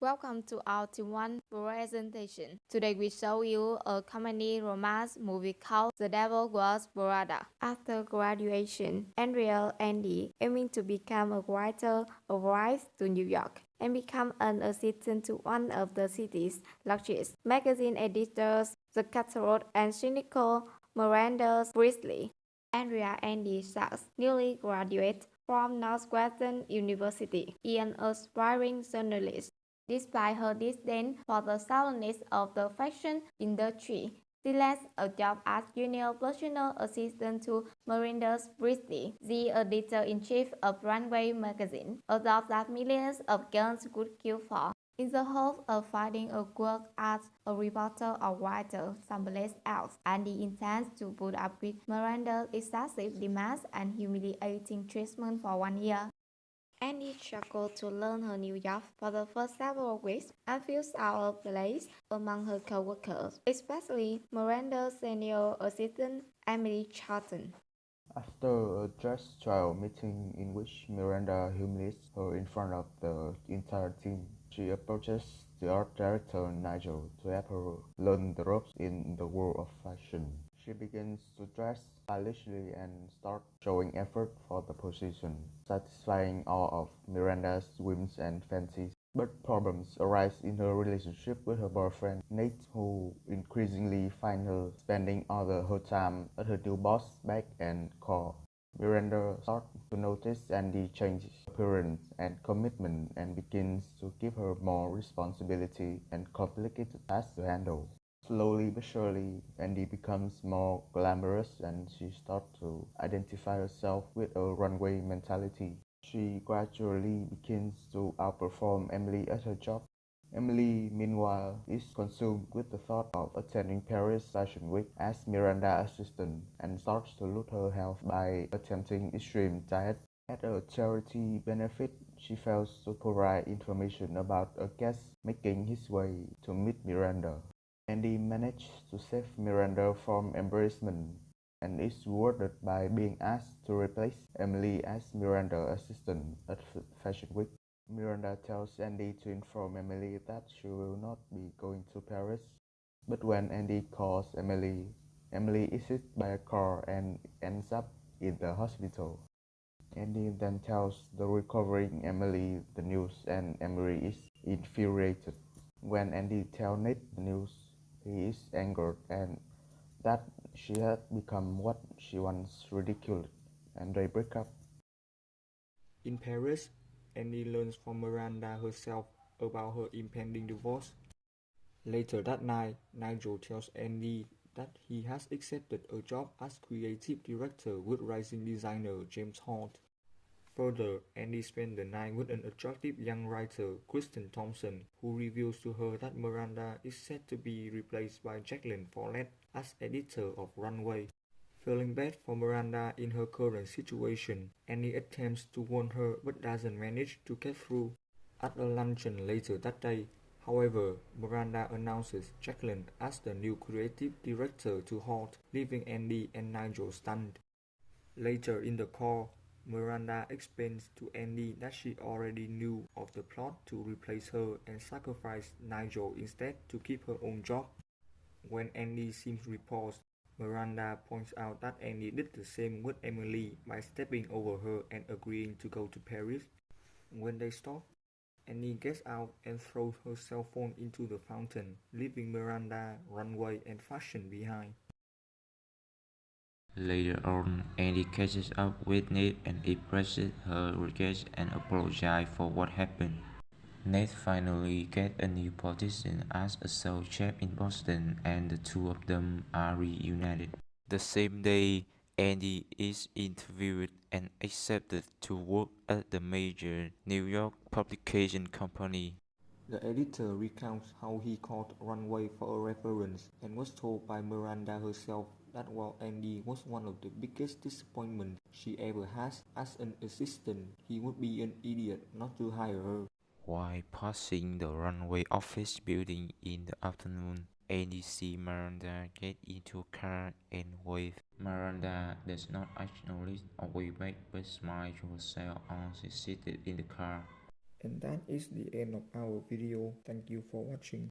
Welcome to our Team 1 presentation. Today we show you a comedy romance movie called The Devil Wears Prada. After graduation, Andrea Andy, aiming to become a writer, arrives to New York and become an assistant to one of the city's largest magazine editors, the cutthroat and cynical Miranda Priestley. Andrea Andy Sachs, newly graduate from Northwestern University, is an aspiring journalist. Despite her disdain for the saloness of the fashion industry, she lands a job as junior personal assistant to Miranda Priestley, the editor-in-chief of Runway magazine, a job that millions of girls would kill for. In the hope of finding a work as a reporter or writer someplace else, Andy intends to put up with Miranda's excessive demands and humiliating treatment for 1 year. Annie struggled to learn her New York for the first several weeks and feels out of place among her coworkers, especially Miranda's senior assistant, Emily Charlton. After a dress trial meeting in which Miranda humiliates her in front of the entire team, she approaches the art director Nigel to help her learn the ropes in the world of fashion. She begins to dress stylishly and starts showing effort for the position, satisfying all of Miranda's whims and fancies. But problems arise in her relationship with her boyfriend, Nate, who increasingly finds her spending all her time at her new boss' beck and call. Miranda starts to notice Andy changes appearance and commitment and begins to give her more responsibility and complicated tasks to handle. Slowly but surely, Andy becomes more glamorous and she starts to identify herself with a runway mentality. She gradually begins to outperform Emily at her job. Emily, meanwhile, is consumed with the thought of attending Paris Fashion Week as Miranda's assistant and starts to lose her health by attempting extreme diet. At a charity benefit, she fails to provide information about a guest making his way to meet Miranda. Andy manages to save Miranda from embarrassment and is rewarded by being asked to replace Emily as Miranda's assistant at Fashion Week. Miranda tells Andy to inform Emily that she will not be going to Paris, but when Andy calls Emily, Emily is hit by a car and ends up in the hospital. Andy then tells the recovering Emily the news and Emily is infuriated. When Andy tells Nate the news, he is angered and that she had become what she once ridiculed, and they break up. In Paris, Annie learns from Miranda herself about her impending divorce. Later that night, Nigel tells Andy that he has accepted a job as creative director with rising designer James Holt. Further, Andy spends the night with an attractive young writer, Kristen Thompson, who reveals to her that Miranda is set to be replaced by Jacqueline Follett as editor of Runway. Feeling bad for Miranda in her current situation, Annie attempts to warn her but doesn't manage to get through. At a luncheon later that day, however, Miranda announces Jacqueline as the new creative director to Holt, leaving Andy and Nigel stunned. Later in the call, Miranda explains to Andy that she already knew of the plot to replace her and sacrifice Nigel instead to keep her own job. When Andy seems repulsed, Miranda points out that Andy did the same with Emily by stepping over her and agreeing to go to Paris. When they stop, Annie gets out and throws her cell phone into the fountain, leaving Miranda, Runway and fashion behind. Later on, Andy catches up with Nate and expresses her regret and apologizes for what happened. Nate finally gets a new position as a sales chef in Boston and the two of them are reunited. The same day, Andy is interviewed and accepted to work at the major New York publication company. The editor recounts how he called Runway for a reference and was told by Miranda herself that while Andy was one of the biggest disappointments she ever has as an assistant, he would be an idiot not to hire her. While passing the Runway office building in the afternoon, Andy sees Miranda get into a car and wave. Miranda does not acknowledge or wave back but smiles to herself as she seated in the car. And that is the end of our video. Thank you for watching.